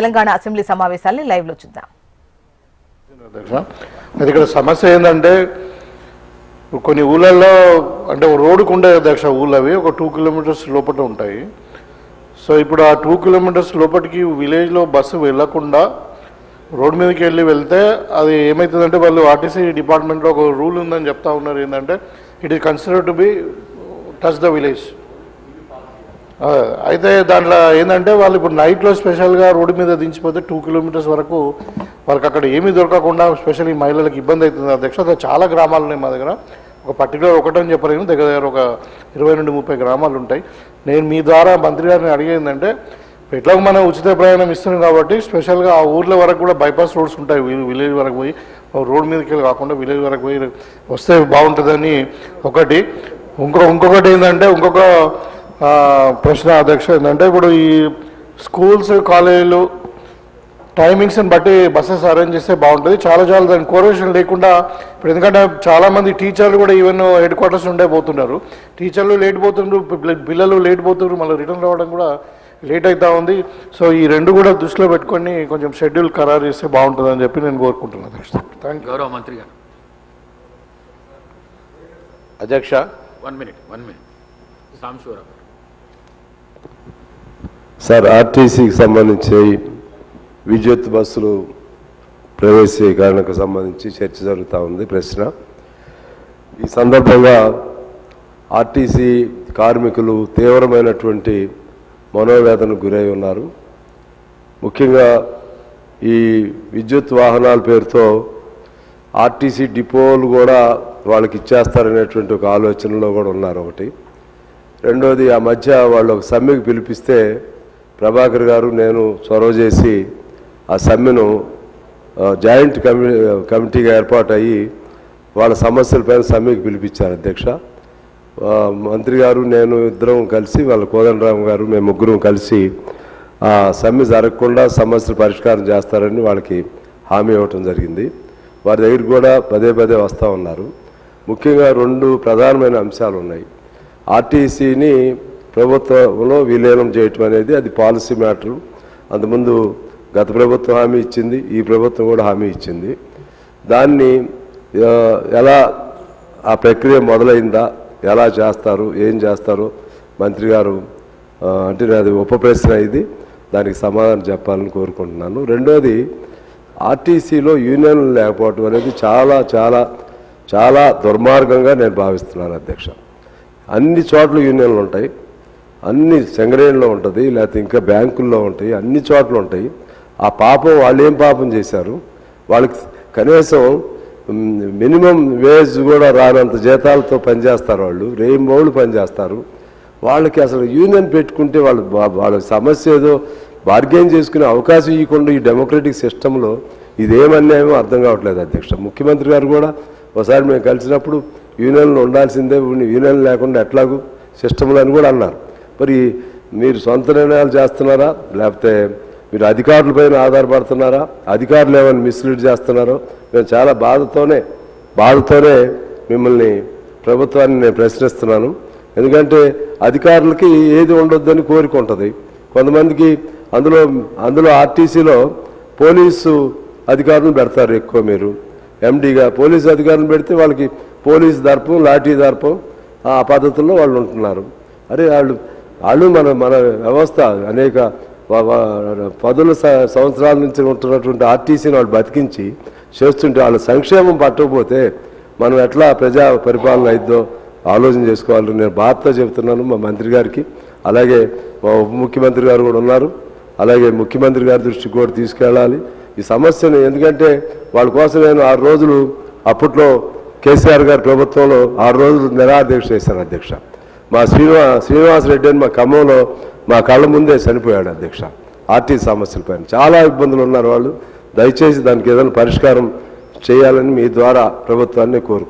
Telangana assembly సమావేశాన్ని live లో చూద్దాం. ఇక్కడ సమస్య ఏంటంటే కొన్ని ఊళ్ళల్లో అంటే రోడ్డుకు ఉండే అధ్యక్ష ఊళ్ళో అవి ఒక 2 కిలోమీటర్స్ లోపల ఉంటాయి. సో ఇప్పుడు ఆ 2 కిలోమీటర్స్ లోపలికి విలేజ్లో బస్సు వెళ్ళకుండా రోడ్ మీదకి వెళ్తే అది ఏమవుతుందంటే వాళ్ళు ఆర్టీసీ డిపార్ట్మెంట్లో ఒక రూల్ ఉందని చెప్తా ఉన్నారు. ఏంటంటే it is considered to be touch the village. అయితే దాంట్లో ఏంటంటే వాళ్ళు ఇప్పుడు నైట్లో స్పెషల్గా రోడ్డు మీద దించిపోతే 2 కిలోమీటర్స్ వరకు వాళ్ళకి అక్కడ ఏమీ దొరకకుండా స్పెషల్లీ మహిళలకు ఇబ్బంది అవుతుంది అధ్యక్ష. అది చాలా గ్రామాలు ఉన్నాయి మా దగ్గర, ఒక పర్టికులర్ ఒకటని చెప్పలేను, దగ్గర ఒక 20 నుండి 30 గ్రామాలు ఉంటాయి. నేను మీ ద్వారా మంత్రి గారిని అడిగేందంటే ఎట్లా మనం ఉచిత ప్రయాణం ఇస్తున్నాం కాబట్టి స్పెషల్గా ఆ ఊర్ల వరకు కూడా బైపాస్ రోడ్స్ ఉంటాయి, విలేజ్ వరకు పోయి రోడ్ మీదకి వెళ్ళి కాకుండా విలేజ్ వరకు పోయి వస్తే బాగుంటుందని ఒకటి. ఇంకొకటి ఏంటంటే ఇంకొక ప్రశ్న అధ్యక్ష ఏంటంటే ఇప్పుడు ఈ స్కూల్స్ కాలేజీలు టైమింగ్స్ని బట్టి బస్సెస్ అరేంజ్ చేస్తే బాగుంటుంది. చాలా దాని కోఆర్డినేషన్ లేకుండా ఇప్పుడు ఎందుకంటే చాలామంది టీచర్లు కూడా ఈవెన్ హెడ్ క్వార్టర్స్ ఉండే పోతున్నారు, టీచర్లు లేట్ పోతున్నారు, పిల్లలు లేట్ పోతున్నారు, మళ్ళీ రిటర్న్ రావడం కూడా లేట్ అవుతా ఉంది. సో ఈ రెండు కూడా దృష్టిలో పెట్టుకొని కొంచెం షెడ్యూల్ ఖరారు చేస్తే బాగుంటుందని చెప్పి నేను కోరుకుంటున్నాను అధ్యక్ష. Thank you. గౌరవ మంత్రి గారు. అధ్యక్ష 1 మినిట్ సాంశూరావు సార్, ఆర్టీసీకి సంబంధించి విద్యుత్ బస్సులు ప్రవేశీకరణకు సంబంధించి చర్చ జరుగుతూ ఉంది. ప్రశ్న, ఈ సందర్భంగా ఆర్టీసీ కార్మికులు తీవ్రమైనటువంటి మనోవేదనకు గురై ఉన్నారు. ముఖ్యంగా ఈ విద్యుత్ వాహనాల పేరుతో ఆర్టీసీ డిపోలు కూడా వాళ్ళకి ఇచ్చేస్తారనేటువంటి ఒక ఆలోచనలో కూడా ఉన్నారు. ఒకటి. రెండోది, ఆ మధ్య వాళ్ళు ఒక సమ్మెకు పిలిపిస్తే ప్రభాకర్ గారు నేను చొరవ చేసి ఆ సమ్మెను జాయింట్ కమిటీగా ఏర్పాటు అయ్యి వాళ్ళ సమస్యలపైన సమ్మెకు పిలిపించారు అధ్యక్ష. మంత్రి గారు నేను ఇద్దరం కలిసి వాళ్ళ కోదండరామ్ గారు మేము ముగ్గురం కలిసి ఆ సమ్మె జరగకుండా సమస్యలు పరిష్కారం చేస్తారని వాళ్ళకి హామీ ఇవ్వటం జరిగింది. వారి దగ్గర కూడా పదే వస్తూ ఉన్నారు. ముఖ్యంగా 2 ప్రధానమైన అంశాలు ఉన్నాయి. ఆర్టీసీని ప్రభుత్వంలో విలీనం చేయటం అనేది అది పాలసీ మ్యాటరు. అంతకుముందు గత ప్రభుత్వం హామీ ఇచ్చింది, ఈ ప్రభుత్వం కూడా హామీ ఇచ్చింది. దాన్ని ఎలా ఆ ప్రక్రియ మొదలైందా, ఎలా చేస్తారు, ఏం చేస్తారో మంత్రి గారు అంటే అది ఉప ప్రశ్న, ఇది దానికి సమాధానం చెప్పాలని కోరుకుంటున్నాను. రెండోది, ఆర్టీసీలో యూనియన్లు లేకపోవడం అనేది చాలా చాలా చాలా దుర్మార్గంగా నేను భావిస్తున్నాను అధ్యక్ష. అన్ని చోట్ల యూనియన్లు ఉంటాయి, అన్ని సింగరేణిలో ఉంటుంది, లేకపోతే ఇంకా బ్యాంకుల్లో ఉంటాయి, అన్ని చోట్ల ఉంటాయి. ఆ పాపం వాళ్ళు ఏం పాపం చేశారు? వాళ్ళకి కనీసం మినిమం వేజ్ కూడా రానంత జీతాలతో పనిచేస్తారు, వాళ్ళు రేయింబౌళ్ళు పనిచేస్తారు. వాళ్ళకి అసలు యూనియన్ పెట్టుకుంటే వాళ్ళ సమస్య ఏదో బార్గెన్ చేసుకునే అవకాశం ఇవ్వకుండా ఈ డెమోక్రటిక్ సిస్టంలో ఇదేమన్యాయమో అర్థం కావట్లేదు అధ్యక్ష. ముఖ్యమంత్రి గారు కూడా ఒకసారి మేము కలిసినప్పుడు యూనియన్లు ఉండాల్సిందే, యూనియన్ లేకుండా ఎట్లాగూ సిస్టంలో అని కూడా అన్నారు. మరి మీరు సొంత నిర్ణయాలు చేస్తున్నారా, లేకపోతే మీరు అధికారులపైన ఆధారపడుతున్నారా, అధికారులు ఏమైనా మిస్లీడ్ చేస్తున్నారో? మేము చాలా బాధతోనే మిమ్మల్ని ప్రభుత్వాన్ని నేను ప్రశ్నిస్తున్నాను. ఎందుకంటే అధికారులకి ఏది ఉండొద్దని కోరిక ఉంటుంది కొంతమందికి. అందులో ఆర్టీసీలో పోలీసు అధికారులను పెడతారు ఎక్కువ. మీరు ఎండీగా పోలీసు అధికారులను పెడితే వాళ్ళకి పోలీసు దర్పం, లాఠీ దర్పం ఆ పద్ధతుల్లో వాళ్ళు ఉంటున్నారు. అరే వాళ్ళు మన వ్యవస్థ అనేక 10 సంవత్సరాల నుంచి ఉంటున్నటువంటి ఆర్టీసీని వాళ్ళు బతికించి చేస్తుంటే వాళ్ళ సంక్షేమం పట్టకపోతే మనం ఎట్లా ప్రజా పరిపాలన అయిద్దో ఆలోచన చేసుకోవాలని నేను బాధతో చెబుతున్నాను మా మంత్రి గారికి. అలాగే మా ఉప ముఖ్యమంత్రి గారు కూడా ఉన్నారు, అలాగే ముఖ్యమంత్రి గారి దృష్టికి కూడా తీసుకెళ్ళాలి ఈ సమస్యను. ఎందుకంటే వాళ్ళ కోసం నేను 6 రోజులు అప్పట్లో కేసీఆర్ గారి ప్రభుత్వంలో 6 రోజులు నిరాదీక్ష చేశాను అధ్యక్ష. మా శ్రీనివాసరెడ్డి అని మా ఖమ్మంలో మా కళ్ళ ముందే చనిపోయాడు అధ్యక్ష. ఆర్టీసీ సమస్యలపైన చాలా ఇబ్బందులు ఉన్నారు వాళ్ళు. దయచేసి దానికి ఏదైనా పరిష్కారం చేయాలని మీ ద్వారా ప్రభుత్వాన్ని కోరుకుంటున్నాను.